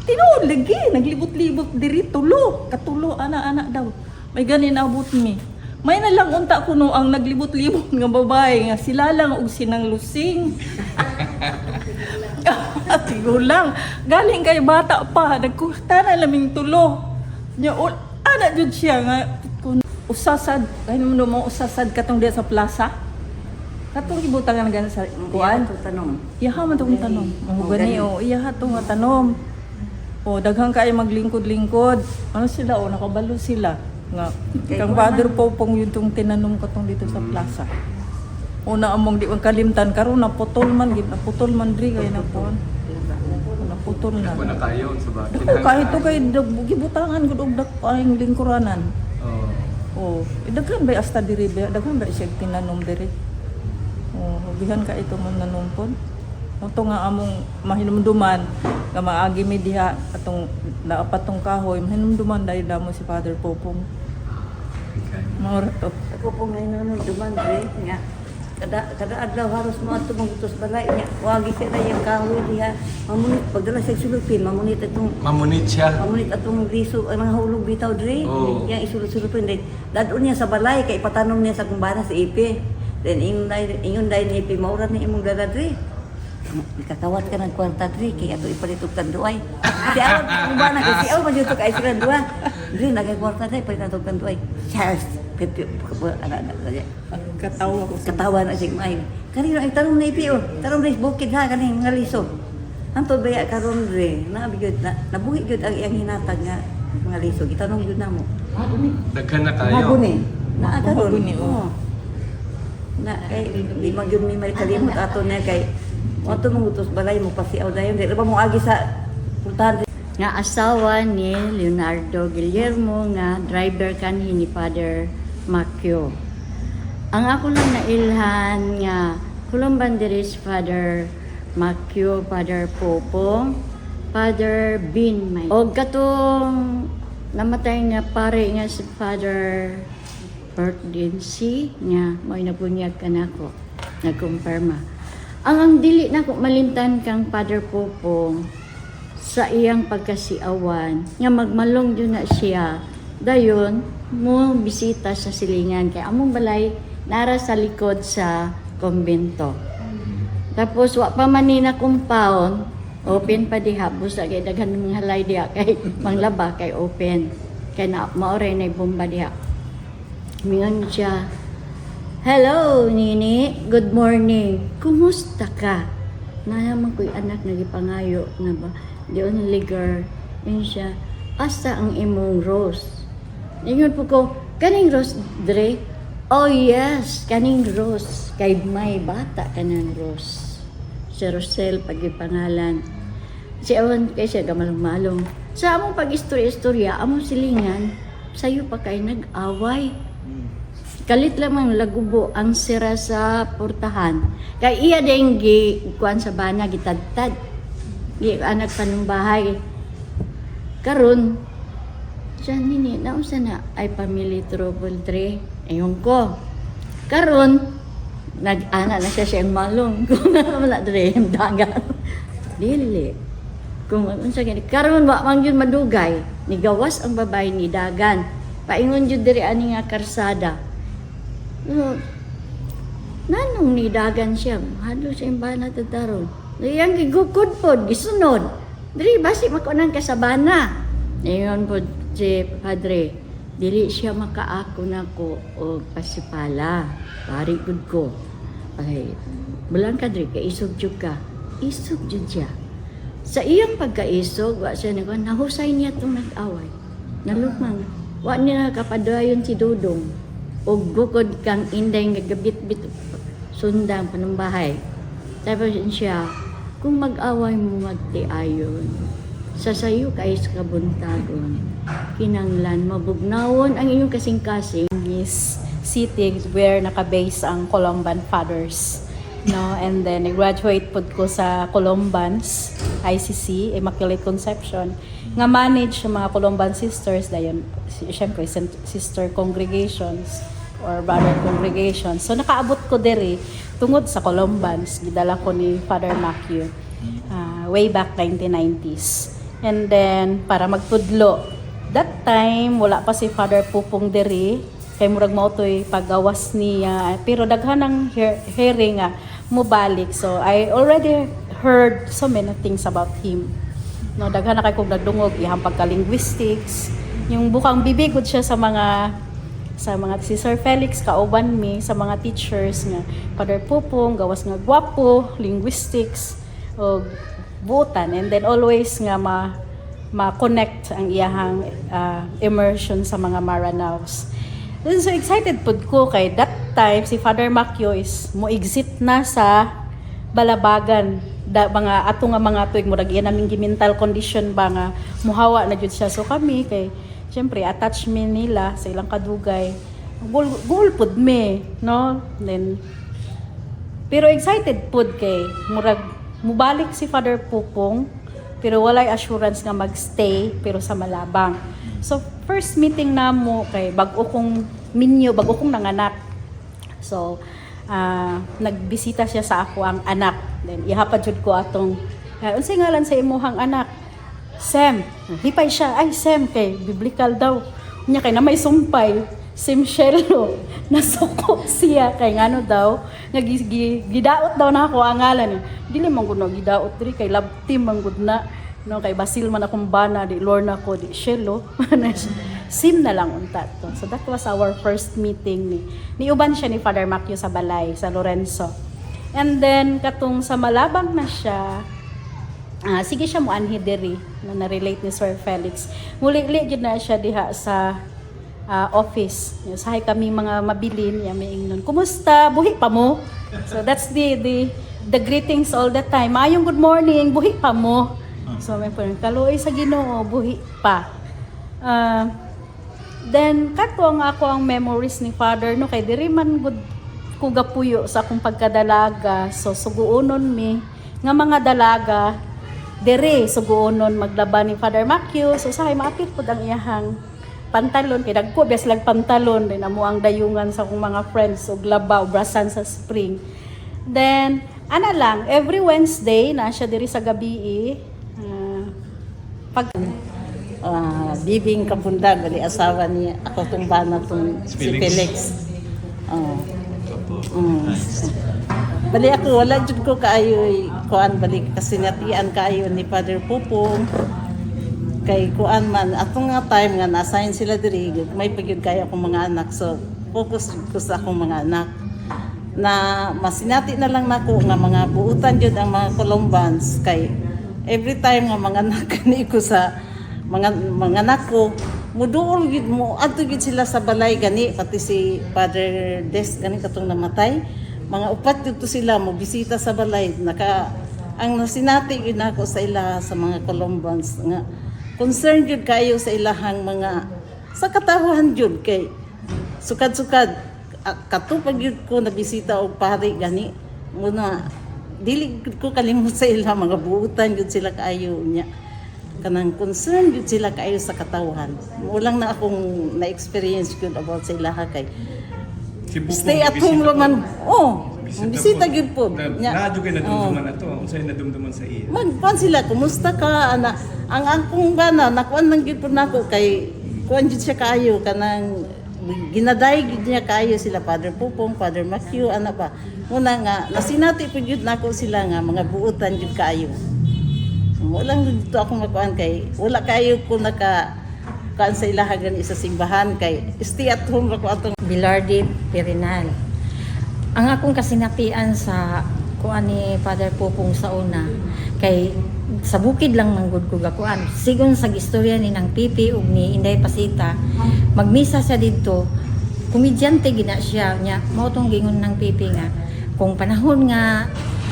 Tinuod lagi, naglibot-libot diri tulo. Katulo, ana-ana daw. May ganin abot mi. May na lang unta kuno ang naglibot-libot nga babae nga sila lang og sinang lusing. Tigo lang. Galing kay bata pa, nagkusta na laming tulo. Nya ana jud siya nga kun usasad, kay mo usasad katong diya sa plaza. Katong gibutangan gan sa kuan. Tanong. Iyaha man tong tanom. Mo gani o iyaha tong nga tanom. O daghang kay maglingkod-lingkod. Ano sila o nakabalo sila. Nga kang Father Popong yun tong tinanom ko tong dito sa plaza. Una among di kalimtan karon naputol man diri kay na po. Naputol na. Wala kayo sa bakit. Dako kahit to kay gibutangan gud og aing lingkuranan. Oh, daghan ba asta diri ba? Daghan ba siya tinanom diri? Oh, bihan ka ito man nanumpon. Ito nga among mahinumduman nga maagi mi diha atong naapatong kahoy mahinumduman dahil damo si Father Popong. Okay. Maura to. Ako po ngayon nung dumandre nga kada adlaw haros mo ato mangutos balay nya wagi sila yung kahoy diha mamunit pagdala sa sulupin mamunit Mamunit siya. atong liso ang mga hulog bitaw dre Oo. yang isulod-sulupin din dadon niya sa balay kay ipatanom niya sa kumbana sa ipi then ingon dai ni ipi maura ni imong dala dre kakawat ka ng kwarta dre kay ato ipalitog kanduay si aw kumbana kasi aw man juto kay sila duwa dre nagay kwarta dre ipalitog kanduay Charles pepe ana Katawa ko sa katawa na sig may kanino ay tanong na ipi oh tanong res bukid ha kani mga liso antod baya karon dre na bigyod na nabuhi gyud ang iyang hinatag nga mga liso gitanong gyud namo Daghan na kayo. maguni na karon Maguni, oh. na kay di man gyud mi may kalimot ato na kay ato mangutos balay mo pasiaw dayon di ba mo agi sa puntahan nga asawa ni Leonardo Guillermo nga driver kanhi ni Father Macchio. Ang ako lang nailhan nga Columban diri si Father Macchio, Father Popong, Father Bin May. O katong namatay nga pare nga si Father Bertinsi nga mo'y nabunyag ka nako, nagkumpirma. Ang dili nako malimtan kang Father Popong sa iyang pagkasiawan nga magmalong yun na siya dayon mo bisita sa silingan kay among balay nara sa likod sa kumbento. Tapos wa pa man ni na compound, open pa diha busa kay daghan mga halay diha kay manglaba kay open. Kay na maoray na bomba diha. Mingon siya, "Hello, Nini. Good morning. Kumusta ka?" Naman ko'y anak na gipangayo nga ba? Di only girl. Yun siya, "Asa ang imong Rose?" Ingon po ko, "Kaning Rose, Dre?" "Oh yes, kaning Rose. Kay may bata ka ng Rose." Si Rosel, pag-ipangalan. Si Awan kay siya gamalong-malong. Sa among pag-istorya-istorya, among silingan, sayo pa kay nag-away. Kalit lamang lagubo ang sira sa portahan. Kay iya ding kuan sa bana gitadtad. anak pa ng bahay. Karon, siya nini, nausa na ay family trouble 3. Ayun ko. Karon, nag-ana na siyang malong. Kung wala dre yung dagat. Dili. Kung unsa gani. Karon, wa man yun madugay. Nigawas ang babae ni dagan. Paingon yun diri ani nga karsada. Nanong ni dagan siya. Hadlo siya yung bana tataron. Yang gigukod po, gisunod. Diri, basi makunan ka sa bana. Ngayon po, si Padre, dili siya makaako na ko o pasipala. Pari good ko. Ay, bulan ka, Dri, kaisog jud ka. Isog jud siya. Sa iyang pagkaisog, wa siya nahusay niya itong nag-away. Nalumang. Wa niya kapadayon si Dudong. O bukod kang inday nga gabit-bit sundang panumbahay. Tapos siya, kung mag-away mo magtiayon, sa sayo kay sa kabuntagon, kinanglan mabugnawon ang inyong kasing-kasing. Is city where naka-base ang Columban Fathers. No, and then I-graduate po ko sa Columbans ICC, Immaculate Conception, nga manage yung mga Columban sisters, dayon syempre sister congregations or brother congregations. So nakaabot ko diri tungod sa Columbans, gidala ko ni Father Macchio way back 1990s. And then para magtudlo, that time wala pa si Father Pupong diri, kay murag mao toy pagawas niya, pero daghan ang hearing nga mubalik. So I already heard so many things about him. No, daghan na kay kog nagdungog iyang pagka-linguistics, yung bukang bibigod siya sa mga si Sir Felix kauban mi, sa mga teachers nga Father Pupong gawas nga gwapo, linguistics o butan, and then always nga ma-connect ang iyahang immersion sa mga Maranaos. So excited pud ko kay that time si Father Macchio is mo exit na sa balabagan, mga ato nga mga tuig murag iya naming mental condition ba nga muhawa na jud siya. So kami kay syempre attachment nila sa ilang kadugay gul pud me, no, then pero excited pud kay murag mubalik si Father Pupong pero walay assurance nga magstay pero sa Malabang. So first meeting namo kay bag-o kong nanganak. So nagbisita siya sa ako ang anak. Then ihapad jud ko atong unsay ngalan sa imuhang anak? Sam. Lipay siya. Ay Sam kay biblical daw. Nya kay na may sumpay. Simshelo. Nasuko siya kay ngano daw nga gidaot daw na ako ang ngalan. Dili man gud gidaot diri kay love team man gud na. No, kay Basil man akong bana, di Lorna ko, di Shelo. Sim na lang unta to. So that was our first meeting ni uban siya ni Father Macchio sa balay, sa Lorenzo. And then, katong sa Malabang na siya, sige siya mo anhi diri, na na-relate ni Sir Felix. Muli-li yun na siya diha sa office. Sahay kami mga mabilin, may ingnon, kumusta? Buhi pa mo? So that's the greetings all the time. Ayong good morning, buhi pa mo? So may po kaluoy sa Ginoo, buhi pa. Then kato ang ako ang memories ni Father no kay diri man gud ko gapuyo sa akong pagkadalaga. So suguonon mi nga mga dalaga diri suguonon maglaban ni Father Macchio. So sahay maapit pud ang iyahang pantalon kay dagko bias lag pantalon din amo ang dayungan sa akong mga friends og labaw brasan sa spring. Then ana lang every Wednesday na siya diri sa gabi pag Bibing Kapunda gali asawa ni ako tong bana tong si Felix. Bali ako wala jud ko kaayo kuan balik kasi natian kaayo ni Father Pupong kay kuan man atong nga time nga na-assign sila diri may pagyud kay akong mga anak, so focus ko sa akong mga anak na masinati na lang nako nga mga buutan jud ang mga Columbans kay every time nga mga anak ni ko sa mga anak ko muduol gid mo adto gid sila sa balay gani pati si Father Des gani katong namatay mga upat dito sila mo bisita sa balay ang nasinati gid nako sa ila sa mga Columbans nga concerned jud kayo sa ilahang mga sa katawhan jud kay sukad-sukad katupag jud ko nabisita og pari gani muna dili ko kalimot sa ila mga buutan gyud sila kaayo niya. Kanang concern gyud sila kaayo sa katawan. Ulang na akong na-experience gyud about sa ilaha kay Si Pupong stay at home man. Oh, bisita gyud po. Nadyo kay nadumduman na to. Unsay nadumduman sa iya? Magkuan sila, kumusta ka? Ana, ang akong bana, nakuan man gyud po nako kay kuan gyud siya kaayo kanang ginaday gyud niya kaayo sila Father Pupong, Father Matthew, ana ba. Una nga nasinati po gyud nako sila nga mga buutan gyud kaayo. Wala dito ako makuan kay wala kayo ko naka kan sa ilahagan isa simbahan kay stay at home ako atong Bilardi Pirinal. Ang akong kasinatian sa kuan ni Father Pupong sa una kay sa bukid lang manggod ko gakuan. Sigon sa istorya ni nang Pipi ug ni Inday Pasita, magmisa siya didto. Komedyante gina siya nya mao tong gingon nang Pipi nga kung panahon nga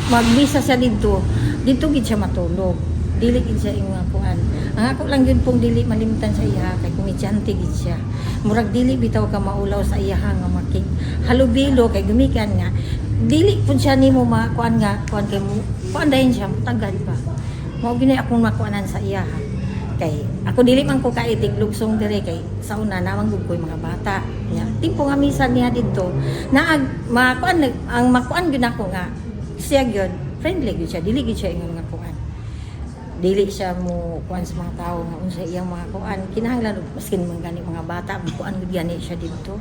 magmisa siya didto gid siya matulog. Dili gid siya imong kuan. Ang ako lang yun pong dili malimtan sa iya kay komedyante gid siya. Murag dili bitaw ka maulaw sa iya nga making halubilo kay gumikan nga dili pud siya nimo makuan nga kuan kay mo paandayon siya tagad pa. Mao gini akong makuanan sa iya. Kay ako dili man ko kaitig lugsong dire kay sa una namang gud ko'y mga bata. Nya timpo nga misa niya didto na makuan ang makuan gyud ako nga siya gyud friendly gyud siya dili gyud siya ingon nga kuan. Dili siya mo kuan sa mga tao nga unsa iyang mga kuan kinahanglan maskin man gani mga bata kuan gud gani siya didto.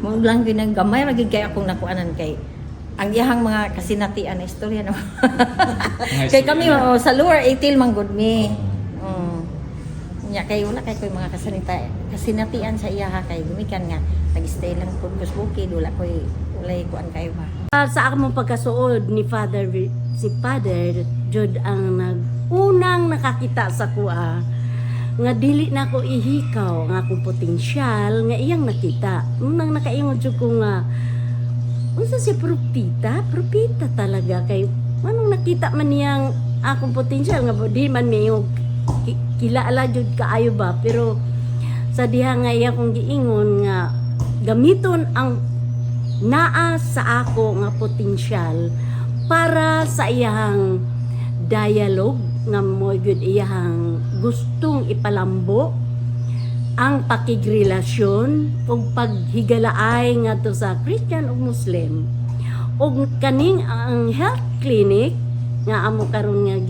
Mo lang gyud nang gamay ra gyud kay akong nakuanan kay ang iyang mga kasinatian na istorya no. Kay kami sa lower 18 man gud mi. Nya kay wala kay koy mga kasinatian sa iya kay gumikan nga nag-stay lang pud kus bukid wala koy walay kuan kayo ba. Sa akong pagkasuod ni si Father Jud ang unang nakakita sa kuha nga dili na ko ihikaw nga akong potensyal nga iyang nakita. Unang nakaingon jud ko nga unsa si propita talaga kay manong nakita man niyang akong potensyal nga di man may kilala jud kaayo ba pero sa diha nga iya kong giingon nga gamiton ang naa sa ako nga potensyal para sa iyang dialogue nga mo gyud iyang gustong ipalambo ang pakigrelasyon ug paghigalaay ngadto sa Christian ug Muslim ug kaning ang health clinic nga amo karon nga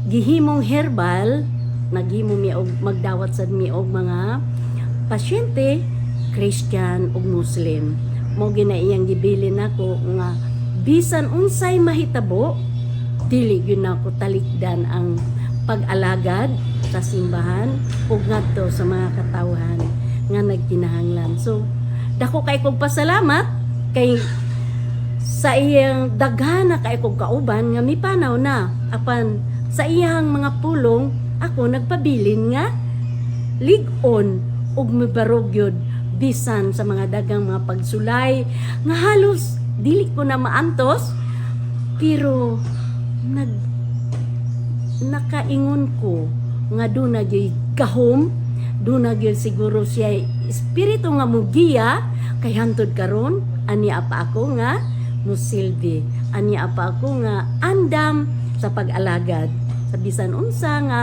gihimong herbal naghimo mi og magdawat sad mi og mga pasyente Christian ug Muslim mo gina iyang gibilin nako nga bisan unsay mahitabo dili gyud nako talikdan ang pag-alagad sa simbahan ug ngadto sa mga katawhan nga nagkinahanglan. So dako kay kog pasalamat kay sa iyang daghana kay kog kauban nga mipanaw na apan sa iyang mga pulong ako nagpabilin nga lig-on ug mibarog gyud bisan sa mga dagang mga pagsulay nga halos dili ko na maantos pero nakaingon ko nga doon na gyud kahom doon na gyud siguro siya espiritu nga mugiya kay hantod karon ani apa ako nga musilbi ani apa ako nga andam sa pag-alagad sa bisan unsa nga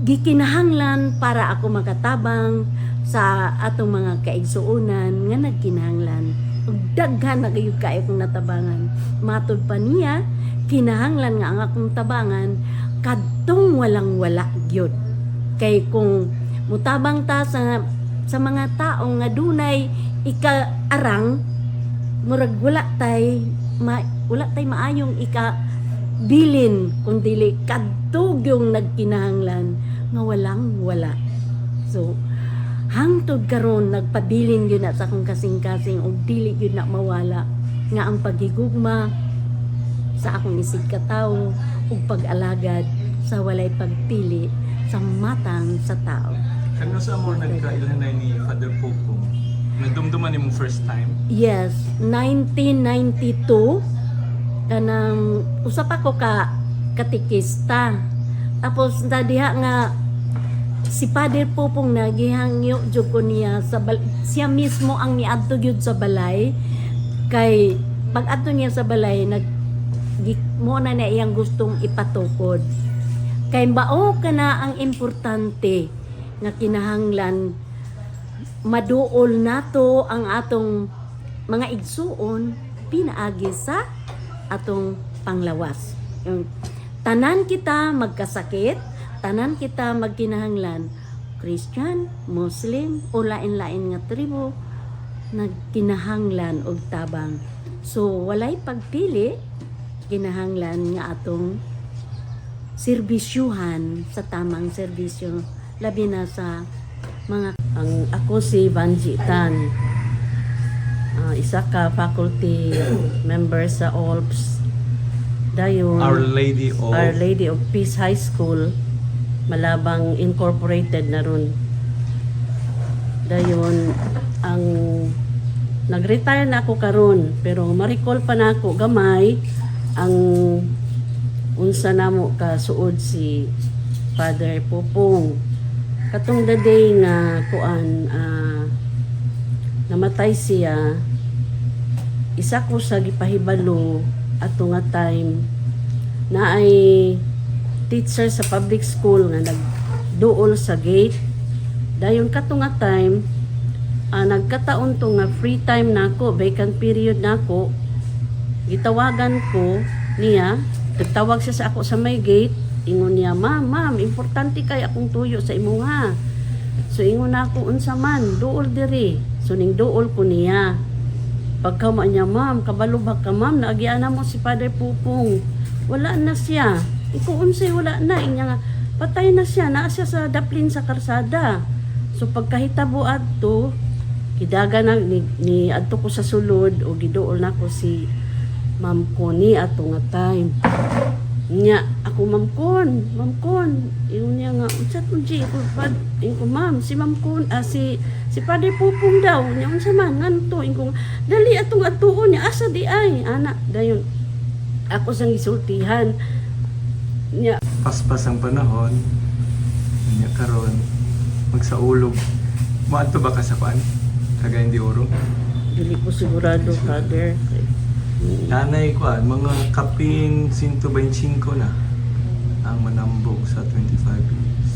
gikinahanglan para ako makatabang sa atong mga kaigsuonan nga nagkinahanglan ug daghan na gayud kaayo kong natabangan matud pa niya kinahanglan nga ang akong tabangan kadtong walang wala gyud kay kung mutabang ta sa mga tao nga dunay ikaarang murag wala tay maayong ikabilin kung dili kadtog yung nagkinahanglan nga walang wala. So hangtod karon nagpabilin gyud na sa akong kasing-kasing ug dili gyud na mawala nga ang paghigugma sa akong isig katawo ug pag-alagad sa walay pagpili sa matang sa tao. Kano sa mo nagkailhanay ni Father Pupong? Nadumduman nimong first time? Yes, 1992 kanang usap ako ka katikista. Tapos diha nga si Father Pupong nagihangyo jud ko niya sa siya mismo ang niadto gyud sa balay kay pag adto niya sa balay mo na na iyang gustong ipatukod. Kay bao ka na ang importante nga kinahanglan maduol nato ang atong mga igsuon pinaagi sa atong panglawas. Yung tanan kita magkasakit, tanan kita magkinahanglan, Christian, Muslim, o lain-lain nga tribo, nagkinahanglan og tabang. So, walay pagpili, kinahanglan nga atong serbisyuhan sa tamang serbisyo, labi na sa mga... ako si Vanji Tan, isa ka faculty member sa OLPS. Dayon, Our Lady of Peace High School, Malabang Incorporated na ron. Dayon, ang nag-retire na ako karon, pero ma-recall pa na ako gamay ang unsa namo ka suod si Father Pupong. Katong the day nga kuan namatay siya, isa ko sa gipahibalo ato nga time na ay teacher sa public school nga nagduol sa gate. Dayon kato nga time nagkataon to nga free time nako, vacant period nako, gitawagan ko niya, nagtawag siya sa ako sa may gate. Ingon niya, ma'am, importante kay akong tuyo sa imuha. So ingon ako, unsa man, duol diri. So ning duol ko niya. Pagkama niya, ma'am, kabalo ba ka, ma'am, naagiana mo si Father Pupong. Wala na siya. Iko unsay wala na. Inya nga, patay na siya, naa siya sa daplin sa karsada. So pagkahitabo adto, kidaga na ni adto ko sa sulod o giduol na ko si Ma'am Connie ato nga time. Nya ako Ma'am Con, ingon niya nga unsa to G ko ma'am si Ma'am Con si Father Pupong daw nya unsa man nganto ingon dali atong atuon niya asa di ay ana dayon ako sang gisultihan nya paspas ang panahon nya karon magsaulog moadto ba ka sa kuan Cagayan de Oro? Dili ko sigurado, Father. Nanay ko, mga kapin 125 na ang manambog sa 25 years.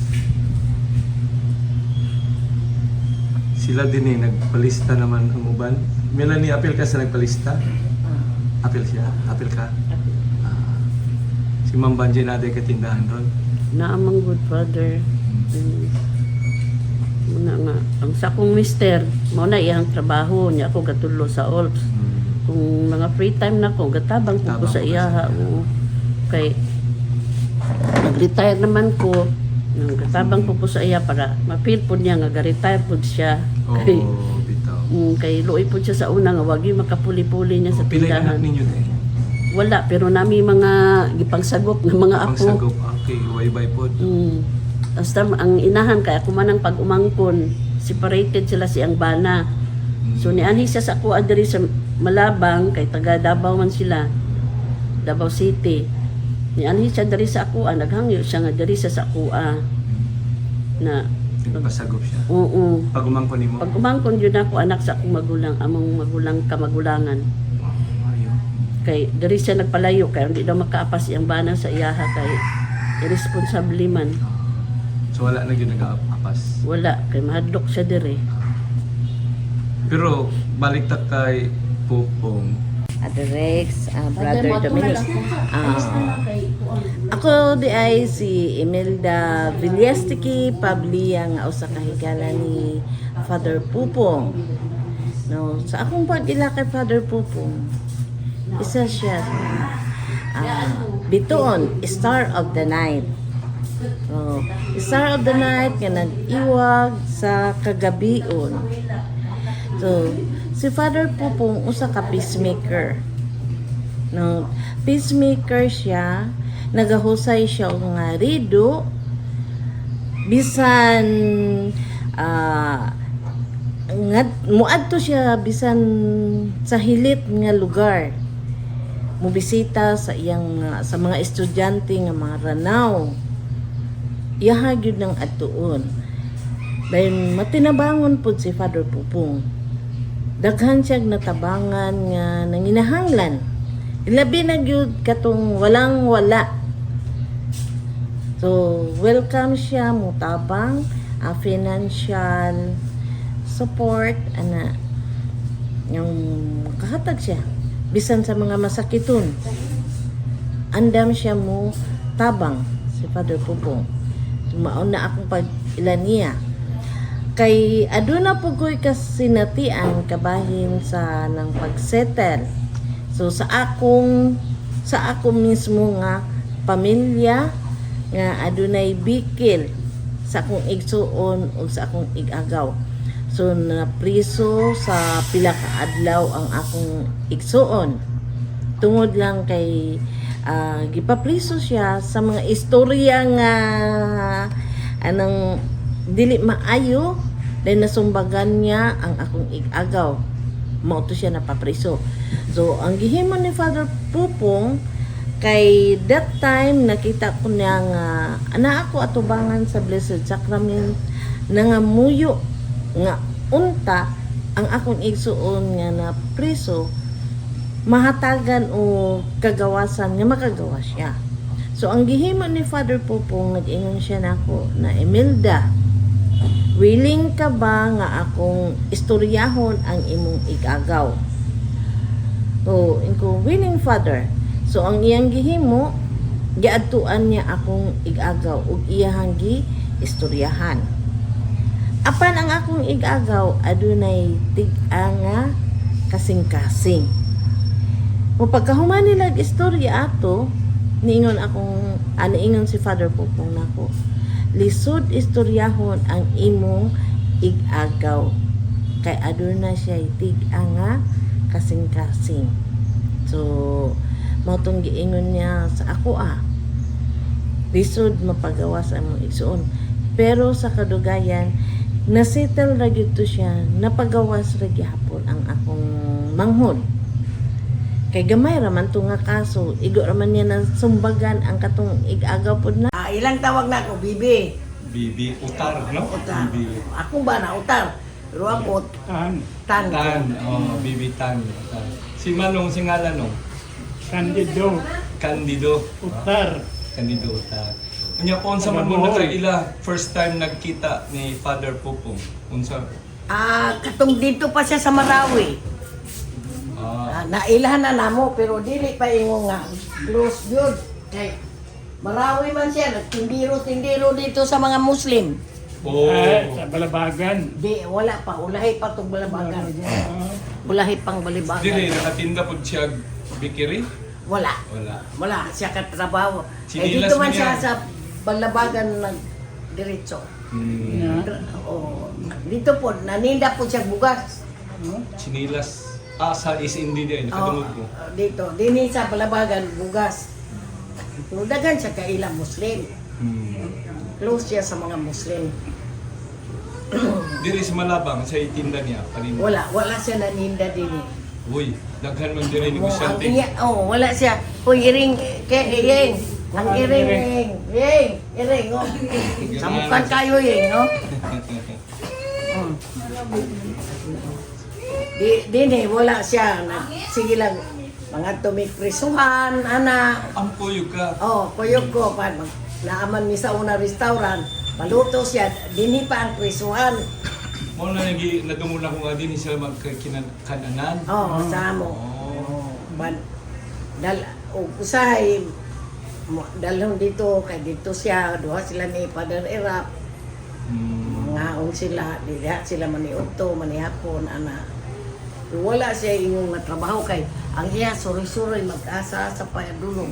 Sila din nagpalista naman ang uban. Melanie, apil ka sa nagpalista? Apil siya? Apil ka? Si Ma'am Banji na day katindahan ron? Naamang good, Father. Muna nga, ang sakong mister, mauna iyang trabaho niya ako gatulo sa OLPS. Kung mga free time na ko, gatabang ko sa iya. Kay, nag-retire naman ko, gatabang ko sa iya para ma-feel po niya nga, ga-retire po siya. Kay, kay luoy po siya sa una nga, wag yung makapuli-puli niya sa tindahan. Pilay anak ninyo din? Wala, pero nami mga gipangsagop ng mga apo. Pangsagop, okay, waybay po. Basta ang inahan kaya ako man ang pag-umangkon, separated sila siyang bana. So nianhi siya sa ako adiri sa Malabang, kay taga Davao man sila, Davao City. Nianhi siya diri sa ako, naghangyo siya nga diri sa ako na nagpasagop siya. Oo. Pag-umangkon nimo? Pag-umangkon yun ako anak sa akong magulang, among magulang kamagulangan. Kay diri siya nagpalayo kay hindi daw makaapas iyang bana sa iyaha kay irresponsible man. So wala na yun nag-aapas? Wala, kay mahadlok siya dire. Pero balik ta kay Pupong. Rex, Brother Dominic. Ako di ay si Imelda Villastiki Pablia nga usa ka higala ni Father Pupong. No, sa akong pag-ila kay Father Pupong, isa siya bituon, Star of the Night. Star of the Night nga nag-iwag sa kagabion. So, si Father Pupong usa ka peacemaker. No, peacemaker siya, nagahusay siya nga rido bisan muadto siya bisan sa hilit nga lugar. Mubisita sa iyang sa mga estudyante nga mga ranaw. Iyaha gyud ng atuon. Dahil matinabangon pud si Father Pupong. Daghan siya natabangan nga nanginahanglan Labi na gyud katong walang wala. So, welcome siya, mutabang, financial support, yung kahatag siya. Bisan sa mga masakiton. Andam siya mo tabang, si Father Pupong. Maon na akong pag-ilan niya. Kay aduna po ko'y kasinatian kabahin sa nang pag-settle. So sa ako mismo nga pamilya nga adunay bikil sa akong igsuon o sa akong igagaw. So napriso sa pila ka adlaw ang akong igsuon. Tungod lang kay gipapriso siya sa mga istorya nga anang dili maayo dahil nasumbagan niya ang akong igagaw. Mao to siya napapriso. So ang gihimo ni Father Pupong kay that time nakita ko niya nga ana ako atubangan sa Blessed Sacrament nangamuyo nga unta ang akong igsuon nga na priso mahatagan o kagawasan nga makagawa siya. So ang gihimo ni Father Pupong nag-ingon siya nako na Imelda, willing ka ba nga akong istoryahon ang imong igagaw? So inko willing Father. So ang iyang gihimo giadtuan niya akong igagaw ug iyahang istoryahan. Apan ang akong igagaw adunay tig-anga kasing-kasing. O pagkahuman nila istorya ato, niingon si Father Pupong nako. Lisod istoryahon ang imong igagaw. Kay aduna siya tig-anga kasing-kasing. So mautong giingon niya sa ako lisod mapagawas ang mong igsuon. Pero sa kadugayan nasettle ra gyud to siya, napagawas ra gyapon ang akong manghod. Kay gamay raman to nga kaso, igo raman niya na sumbagan ang katong igagaw pod na. Ilang tawag na ako, Bibi. Bibi, utar, no? Utar. Bibi. Ako ba na utar? Pero ako, Tan. Bibi Tan. Si Manong, si ngalan no? Candido. Utar. Candido Utar. Unya po, unsa man mo nakaila, first time nagkita ni Father Pupong? Unsa? Katong dito pa siya sa Marawi. Nailahan na namo, pero dili pa ingo nga. Close yun. Kay Marawi man siya, nagtindiro-tindiro dito sa mga Muslim. Sa Balabagan. Di, wala pa. Ulahi pa itong Balabagan. Ulahi pang Balabagan. Dili, nakatinda po siya bikiri? Wala. Siya katrabaho. Sinilas Dito man niya. siya sa Balabagan diretso. Dito po, naninda po siya bugas. Sinilas. Sa Isindi din, nakatungod mo. Dito, dini sa Balabagan, bugas. Dagan siya kailang Muslim. Close siya sa mga Muslim. Diri sa Malabang, sa itinda niya, kanina. Wala siya naninda din. Uy, daghan man diri negosyante. Wala siya. Uy, iring, iring. Ang iring. Samukan kayo no? Wala siya. Sige lang. Mga tumikrisuhan, anak. Ang kuyog ka. Kuyog ko. Naaman mi sa una restaurant. Maluto siya. Dini pa ang krisuhan. Mo na nadungol ako nga din sila magkinanan. Samo. Usahay, dalhon dito, kay dito siya, duha sila ni Father Erap. Ngaon sila, diha sila maniuto, manihapon, ana. Wala siya ingong nga trabaho kay ang iya suri-suri mag-asa sa payadulong.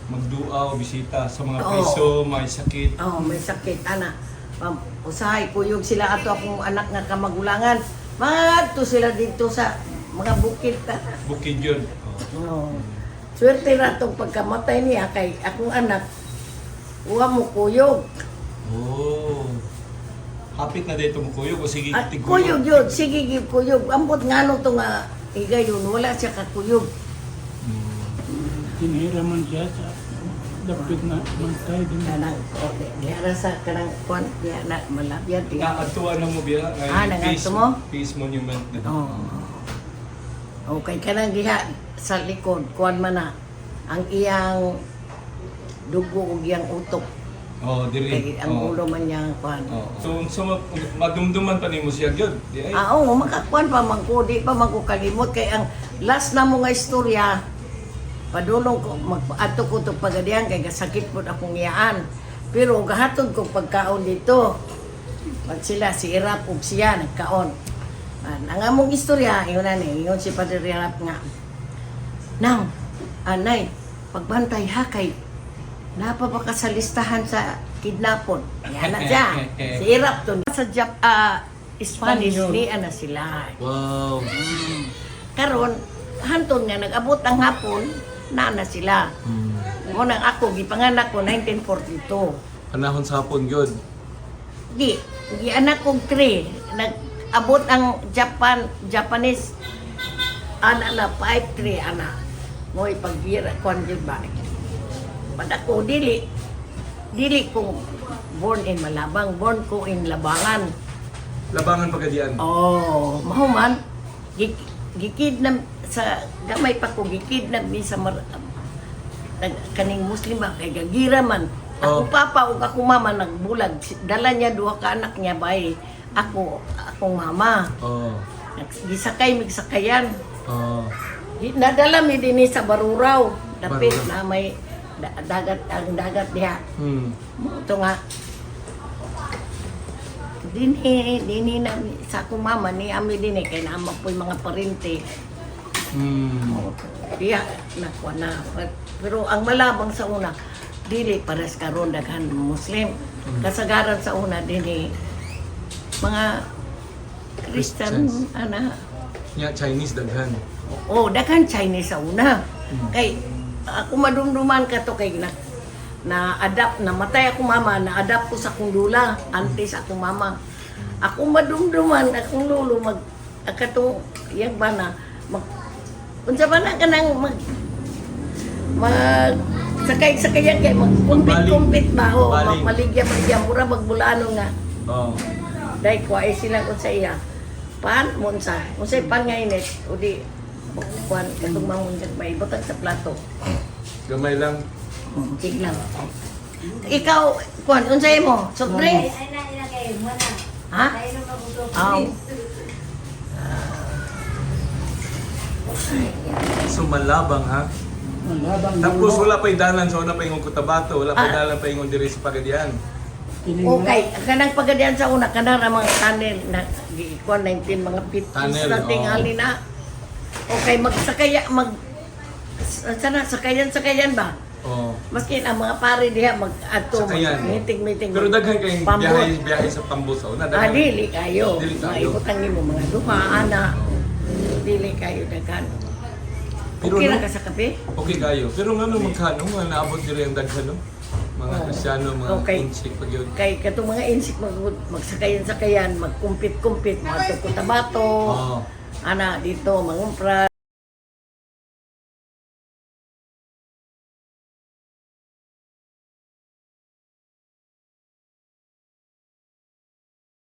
Magduaw, bisita sa mga preso, may sakit. May sakit, ana. Usahay, kuyog sila ato akong anak nga kamagulangan. Madto sila dito sa mga bukid. Bukid yun. Swerte na itong pagkamatay niya kay akong anak, uwa mo kuyog. Hapit na dito mo kuyog o sige At kuyog yun, sige kuyog. Ambot nga no ito nga higayon, wala siya kakuyog. Tinira man siya sa dapit na mantay din. Diara sa kanang kwan, diya na malabyan. Nakatuwa na mo biya. Nangatuwa mo? Peace Monument. Okay, kanang diha sa likod, kuan man na ang iyang dugo ug iyang utok. Oh, diri. Kay ang ulo man niya kuan. Oh. So madumduman pa nimo siya gyud. Di ay. Oo, makakuan pa man ko, di pa man ko kalimot kay ang last na mo nga istorya padulong ko magpaato ko to pagadian kay kasakit pud akong iyaan. Pero gahatod ko pagkaon dito. Pag sila si Irap ug siya nagkaon. Ang among istorya, yun na ni, yun si Padre Irap nga. Nang, anay, pagbantay ha kay napapaka sa listahan sa kidnapon. Yan na siya. Si Irap to. Sa Spanish, di na sila. Wow. Karon, hantod nga nag-abot ang hapon, na sila. Ngunang ako, gipanganak ko 1942. Panahon sa hapon gyud. Di anak kong 3. Nag-abot ang Japanese, ana na 5-3, ana. Mo ipagira, kwan yun ba? Padako, dili kong born in Malabang, born ko in Labangan. Labangan pagadian. Oh, mahuman, gikidnap sa gamay pa ko gikidnap mi sa kaning Muslim ba kay gagira man. Ako papa ug ako mama nagbulag. Dala niya duha ka anak niya bay. Akong mama. Oh. Gisakay mig sakayan. Oh. Nadala mi dinhi sa Baruraw. Dapit na may dagat ang dagat diha. Ito nga dinhi na sa akong mama ni ami dinhi kay naama po'y mga parente. Diya nakuha na. Pero ang malabang sa una dili pares karon daghan Muslim. Kasagaran sa una dinhi mga Christian ana. Ya Chinese daghan. Oh, daghan Chinese sa una. Kay ako madumduman ka to kay na-adapt, namatay ako mama, na-adapt ko sa akong lula, auntie sa akong mama. Ako madumduman, akong lolo, akatong, yang ba na, unsa ba na ka nang sakay-sakayan kay magkumpit-kumpit ba, o maligya-maligya, mura magbulano nga. Oh. Dahil kwa sila kung sa iya, pan, munsa, unsay pan nga init, o di, kuan, katong mamunjag, may butag sa plato. Gamay lang. Sige lang. Ikaw, kuan, unsay mo? Soft drinks? Ha? Aw. So malabang ha? Tapos wala pa dalan sa una pa yung Cotabato, wala pa dalan pa yung diri sa Pagadian. Okay, kanang Pagadian sa una, kanang mga tunnel na kuan 19 mga pit na tingali na. Okay, sakayan ba? Oh. Maski ang mga pare diha mag-ato, meeting. Pero daghan kayong biyahe sa Pambo sa una. Dili kayo. Dili kayo. Maibutang nimo mga duha, ana. Dili kayo daghan. Pero Okay lang ka sa kape? Okay kayo. Pero nga nung magkano, nga naabot diri ang daghan, no? Mga Kristyano, mga insik pag yun. Kay katong mga insik magsakayan-sakayan, magkumpit-kumpit, mga Cotabato. Ana dito, mangumpra.